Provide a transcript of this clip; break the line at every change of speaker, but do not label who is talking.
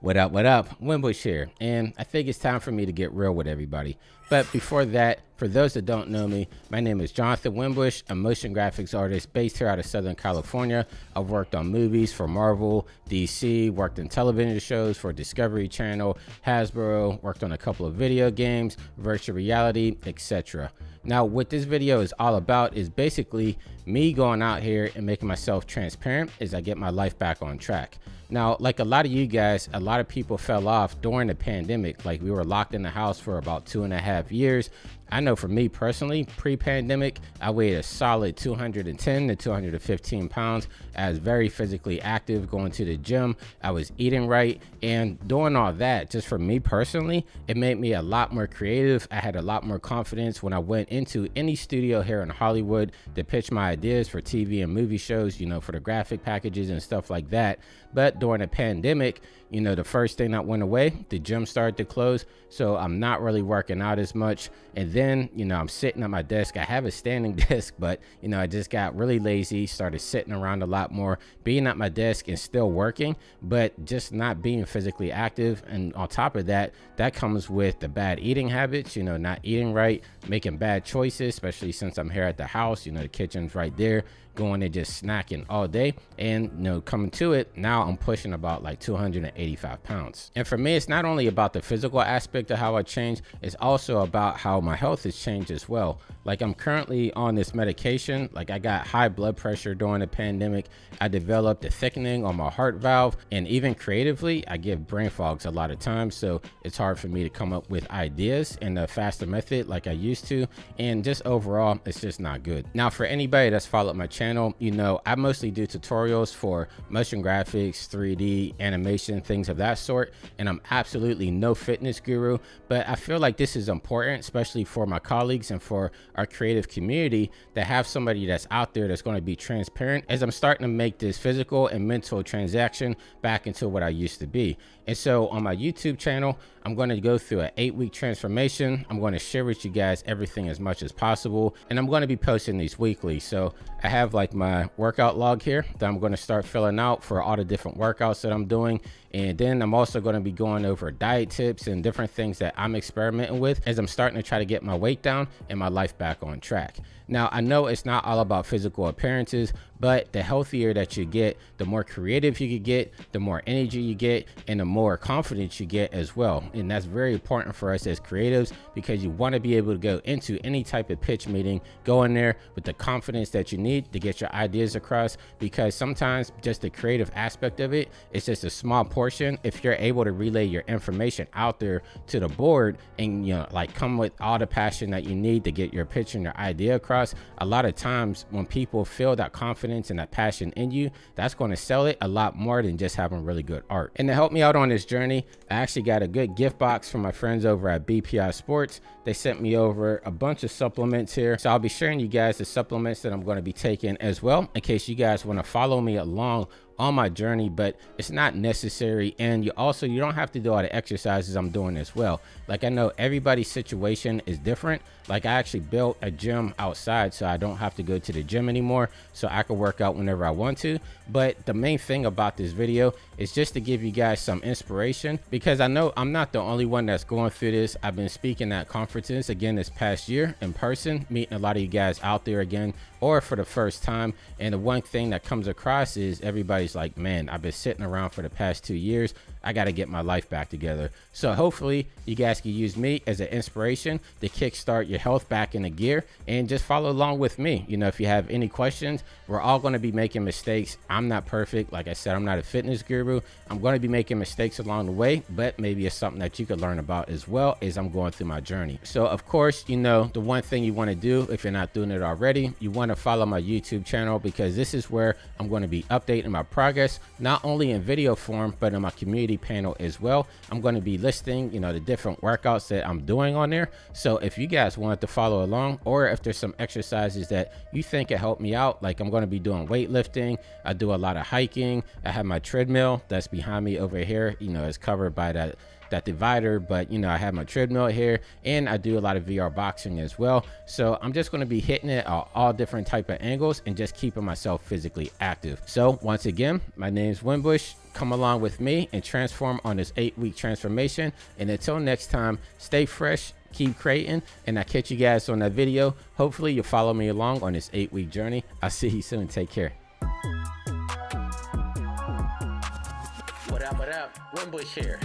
What up, what up? Winbush here, and I think it's time for me to get real with everybody. But before that, for those that don't know me, my name is Jonathan Winbush, a motion graphics artist based here out of Southern California. I've worked on movies for Marvel, DC, worked in television shows for Discovery Channel, Hasbro, worked on a couple of video games, virtual reality, etc. Now, what this video is all about is basically me going out here and making myself transparent as I get my life back on track. Now, like a lot of you guys, a lot of people fell off during the pandemic. Like, we were locked in the house for about 2.5 years. I know for me personally, pre-pandemic, I weighed a solid 210 to 215 pounds. I was very physically active, going to the gym. I was eating right, and doing all that, just for me personally, it made me a lot more creative. I had a lot more confidence when I went into any studio here in Hollywood to pitch my ideas for TV and movie shows, you know, for the graphic packages and stuff like that. But during the pandemic, you know, the first thing that went away, the gym started to close. So I'm not really working out as much. And then, you know, I'm sitting at my desk. I have a standing desk, but, you know, I just got really lazy, started sitting around a lot more, being at my desk and still working, but just not being physically active. And on top of that, that comes with the bad eating habits, you know, not eating right, making bad choices, especially since I'm here at the house, you know, the kitchen's right there, going and just snacking all day. And, you know, coming to it, now I'm pushing about like 285 pounds. And for me, it's not only about the physical aspect of how I changed, it's also about how my health has changed as well. Like, I'm currently on this medication. Like, I got high blood pressure during the pandemic. I developed a thickening on my heart valve, and even creatively, I get brain fogs a lot of times. So it's hard for me to come up with ideas in a faster method like I used to. And just overall, it's just not good. Now, for anybody that's followed my channel, you know, I mostly do tutorials for motion graphics, 3D, animation, things of that sort. And I'm absolutely no fitness guru, but I feel like this is important, especially for my colleagues and for our creative community, to have somebody that's out there that's going to be transparent as I'm starting to make this physical and mental transaction back into what I used to be. And so on my YouTube channel, I'm going to go through an 8-week transformation. I'm going to share with you guys everything as much as possible, and I'm going to be posting these weekly. So I have like my workout log here that I'm going to start filling out for all the different workouts that I'm doing. And then I'm also going to be going over diet tips and different things that I'm experimenting with as I'm starting to try to get my weight down and my life back on track. Now, I know it's not all about physical appearances, but the healthier that you get, the more creative you can get, the more energy you get, and the more confidence you get as well. And that's very important for us as creatives, because you want to be able to go into any type of pitch meeting, go in there with the confidence that you need to get your ideas across, because sometimes just the creative aspect of it is just a small portion. If you're able to relay your information out there to the board and, you know, like come with all the passion that you need to get your pitch and your idea across, a lot of times when people feel that confidence and that passion in you, that's going to sell it a lot more than just having really good art. And to help me out on this journey, I actually got a good gift box from my friends over at BPI Sports. They sent me over a bunch of supplements here. So I'll be sharing you guys the supplements that I'm going to be taking as well, in case you guys want to follow me along on my journey, but it's not necessary. And you don't have to do all the exercises I'm doing as well. Like, I know everybody's situation is different. Like, I actually built a gym outside, so I don't have to go to the gym anymore, so I can work out whenever I want to. But the main thing about this video is just to give you guys some inspiration, because I know I'm not the only one that's going through this. I've been speaking at conferences again this past year in person, meeting a lot of you guys out there again, or for the first time. And the one thing that comes across is everybody's like, man, I've been sitting around for the past 2 years. I got to get my life back together. So hopefully you guys can use me as an inspiration to kickstart your health back into gear, and just follow along with me. You know, if you have any questions, we're all going to be making mistakes. I'm not perfect. Like I said, I'm not a fitness guru. I'm going to be making mistakes along the way, but maybe it's something that you could learn about as well as I'm going through my journey. So of course, you know, the one thing you want to do, if you're not doing it already, you want to follow my YouTube channel, because this is where I'm going to be updating my progress, not only in video form, but in my community panel as well. I'm going to be listing, you know, the different workouts that I'm doing on there. So if you guys wanted to follow along, or if there's some exercises that you think can help me out, like I'm going to be doing weightlifting, I do a lot of hiking, I have my treadmill that's behind me over here, you know, it's covered by that that divider, but you know, I have my treadmill here and I do a lot of VR boxing as well. So I'm just going to be hitting it at all different type of angles and just keeping myself physically active. So once again, my name is Winbush. Come along with me and transform on this 8-week transformation. And until next time, stay fresh, keep creating, and I'll catch you guys on that video. Hopefully you'll follow me along on this 8-week journey. I'll see you soon. Take care. What up, Winbush here.